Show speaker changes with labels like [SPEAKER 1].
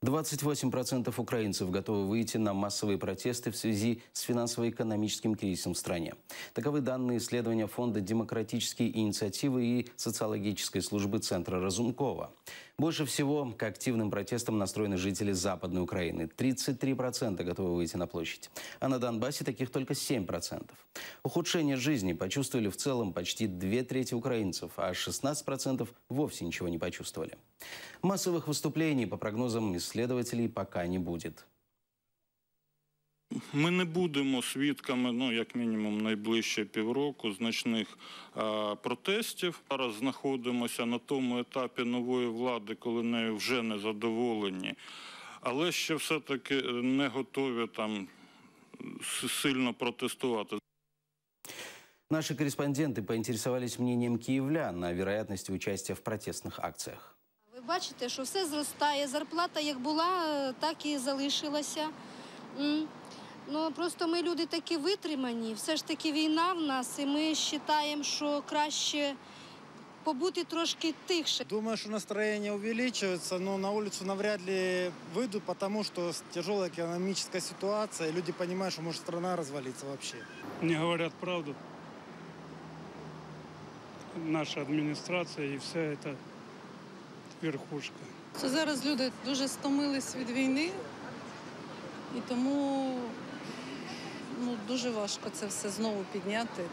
[SPEAKER 1] 28% украинцев готовы выйти на массовые протесты в связи с финансово-экономическим кризисом в стране. Таковы данные исследования Фонда демократические инициативы и социологической службы Центра Разумкова. Больше всего к активным протестам настроены жители Западной Украины. 33% готовы выйти на площадь. А на Донбассе таких только 7%. Ухудшение жизни почувствовали в целом почти 2/3 украинцев, а 16% вовсе ничего не почувствовали. Массовых выступлений, по прогнозам исследователей, пока не будет.
[SPEAKER 2] Ми не будемо свідками, як мінімум, найближче півроку значних протестів. Зараз знаходимося на тому етапі нової влади, коли нею вже не задоволені, але ще все-таки не готові там сильно протестувати.
[SPEAKER 1] Наши корреспонденты поинтересовались мнением киевлян о вероятности участия в протестных акциях.
[SPEAKER 3] Ви бачите, що все зростає, зарплата як була, так і залишилася. Ну, просто ми люди такі витримані, все ж таки війна в нас, і ми вважаємо, що краще побути трошки тихше.
[SPEAKER 4] Думаю, что настроение увеличивается, но на улицу навряд ли выйдут, потому что тяжелая экономическая ситуация, и люди понимают, что может страна развалиться вообще.
[SPEAKER 5] Не говорят правду. Наша адміністрація і все це верхушка.
[SPEAKER 6] Зараз люди дуже стомились від війни, і тому дуже важко це все знову підняти.